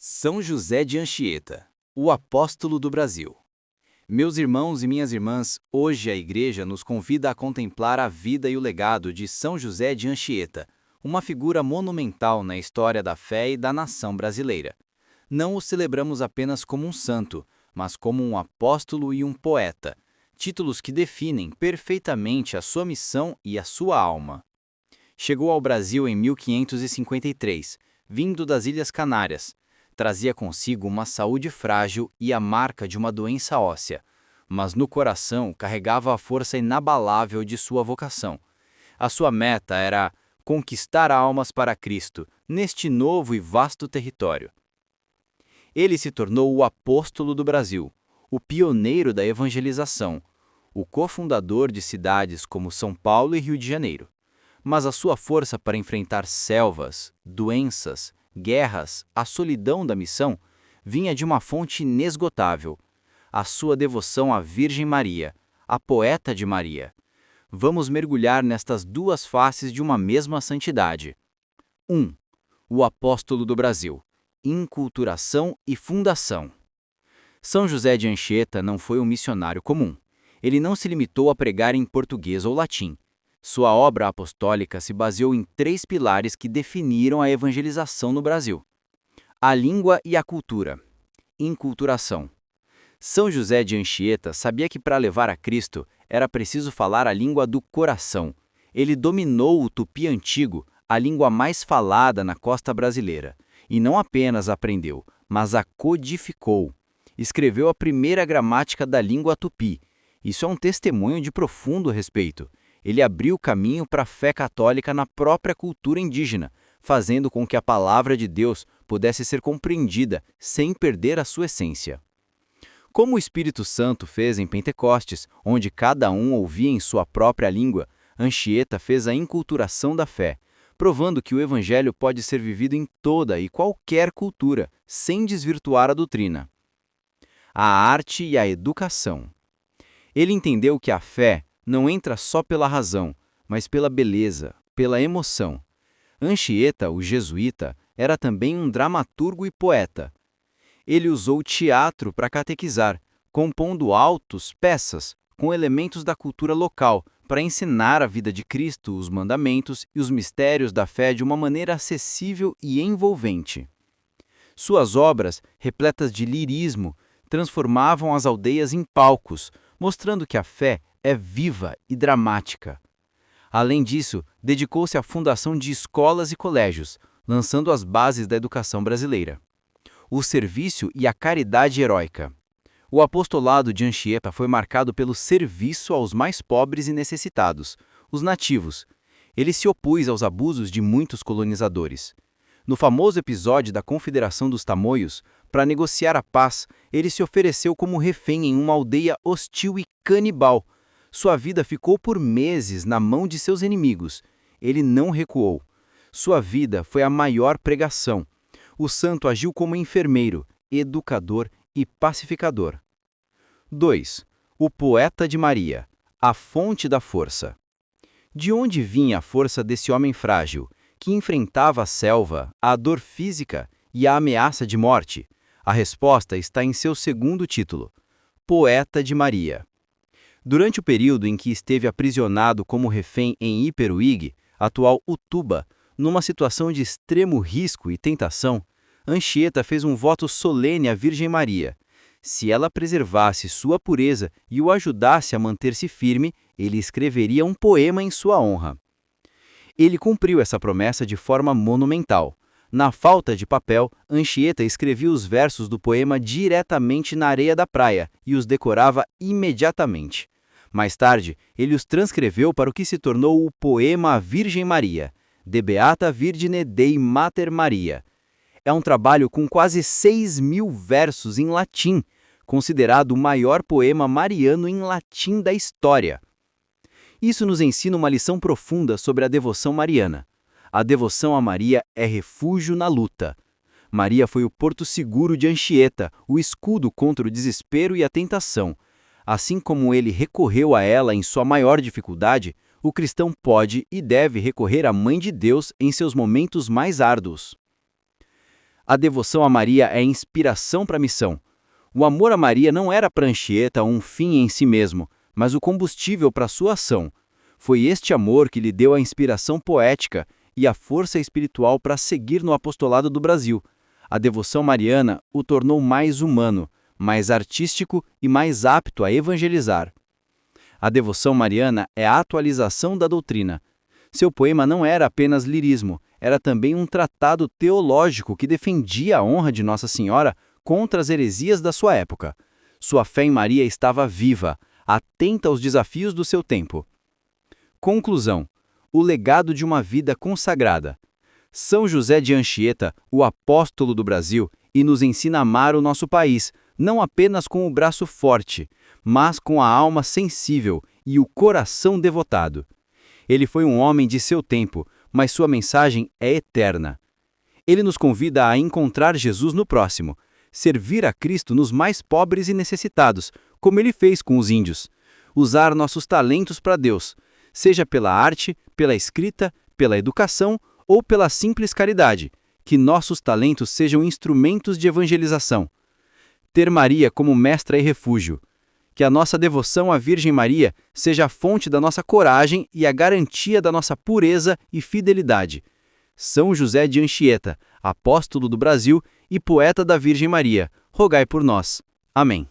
São José de Anchieta, o apóstolo do Brasil. Meus irmãos e minhas irmãs, hoje a Igreja nos convida a contemplar a vida e o legado de São José de Anchieta, uma figura monumental na história da fé e da nação brasileira. Não o celebramos apenas como um santo, mas como um apóstolo e um poeta, títulos que definem perfeitamente a sua missão e a sua alma. Chegou ao Brasil em 1553, vindo das Ilhas Canárias. Trazia consigo uma saúde frágil e a marca de uma doença óssea, mas no coração carregava a força inabalável de sua vocação. A sua meta era conquistar almas para Cristo, neste novo e vasto território. Ele se tornou o apóstolo do Brasil, o pioneiro da evangelização, o cofundador de cidades como São Paulo e Rio de Janeiro. Mas a sua força para enfrentar selvas, doenças, guerras, a solidão da missão, vinha de uma fonte inesgotável, a sua devoção à Virgem Maria, a poeta de Maria. Vamos mergulhar nestas duas faces de uma mesma santidade. 1. O apóstolo do Brasil, inculturação e fundação. São José de Anchieta não foi um missionário comum. Ele não se limitou a pregar em português ou latim. Sua obra apostólica se baseou em 3 pilares que definiram a evangelização no Brasil: a língua e a cultura. Inculturação. São José de Anchieta sabia que para levar a Cristo era preciso falar a língua do coração. Ele dominou o tupi antigo, a língua mais falada na costa brasileira, e não apenas aprendeu, mas a codificou. Escreveu a primeira gramática da língua tupi. Isso é um testemunho de profundo respeito. Ele abriu caminho para a fé católica na própria cultura indígena, fazendo com que a palavra de Deus pudesse ser compreendida sem perder a sua essência. Como o Espírito Santo fez em Pentecostes, onde cada um ouvia em sua própria língua, Anchieta fez a inculturação da fé, provando que o Evangelho pode ser vivido em toda e qualquer cultura, sem desvirtuar a doutrina. A arte e a educação. Ele entendeu que a fé não entra só pela razão, mas pela beleza, pela emoção. Anchieta, o jesuíta, era também um dramaturgo e poeta. Ele usou o teatro para catequizar, compondo autos, peças, com elementos da cultura local, para ensinar a vida de Cristo, os mandamentos e os mistérios da fé de uma maneira acessível e envolvente. Suas obras, repletas de lirismo, transformavam as aldeias em palcos, mostrando que a fé é viva e dramática. Além disso, dedicou-se à fundação de escolas e colégios, lançando as bases da educação brasileira. O serviço e a caridade heróica. O apostolado de Anchieta foi marcado pelo serviço aos mais pobres e necessitados, os nativos. Ele se opôs aos abusos de muitos colonizadores. No famoso episódio da Confederação dos Tamoios, para negociar a paz, ele se ofereceu como refém em uma aldeia hostil e canibal. Sua vida ficou por meses na mão de seus inimigos. Ele não recuou. Sua vida foi a maior pregação. O santo agiu como enfermeiro, educador e pacificador. 2. O poeta de Maria, a fonte da força. De onde vinha a força desse homem frágil, que enfrentava a selva, a dor física e a ameaça de morte? A resposta está em seu segundo título, Poeta de Maria. Durante o período em que esteve aprisionado como refém em Iperuígue, atual Utuba, numa situação de extremo risco e tentação, Anchieta fez um voto solene à Virgem Maria. Se ela preservasse sua pureza e o ajudasse a manter-se firme, ele escreveria um poema em sua honra. Ele cumpriu essa promessa de forma monumental. Na falta de papel, Anchieta escrevia os versos do poema diretamente na areia da praia e os decorava imediatamente. Mais tarde, ele os transcreveu para o que se tornou o poema à Virgem Maria, De Beata Virgine Dei Mater Maria. É um trabalho com quase 6.000 versos em latim, considerado o maior poema mariano em latim da história. Isso nos ensina uma lição profunda sobre a devoção mariana. A devoção a Maria é refúgio na luta. Maria foi o porto seguro de Anchieta, o escudo contra o desespero e a tentação. Assim como ele recorreu a ela em sua maior dificuldade, o cristão pode e deve recorrer à Mãe de Deus em seus momentos mais árduos. A devoção a Maria é inspiração para a missão. O amor a Maria não era para Anchieta um fim em si mesmo, mas o combustível para sua ação. Foi este amor que lhe deu a inspiração poética e a força espiritual para seguir no apostolado do Brasil. A devoção mariana o tornou mais humano, mais artístico e mais apto a evangelizar. A devoção mariana é a atualização da doutrina. Seu poema não era apenas lirismo, era também um tratado teológico que defendia a honra de Nossa Senhora contra as heresias da sua época. Sua fé em Maria estava viva, atenta aos desafios do seu tempo. Conclusão: o legado de uma vida consagrada. São José de Anchieta, o apóstolo do Brasil, e nos ensina a amar o nosso país, não apenas com o braço forte, mas com a alma sensível e o coração devotado. Ele foi um homem de seu tempo, mas sua mensagem é eterna. Ele nos convida a encontrar Jesus no próximo, servir a Cristo nos mais pobres e necessitados, como ele fez com os índios. Usar nossos talentos para Deus, seja pela arte, pela escrita, pela educação ou pela simples caridade, que nossos talentos sejam instrumentos de evangelização. Ter Maria como mestra e refúgio. Que a nossa devoção à Virgem Maria seja a fonte da nossa coragem e a garantia da nossa pureza e fidelidade. São José de Anchieta, apóstolo do Brasil e poeta da Virgem Maria, rogai por nós. Amém.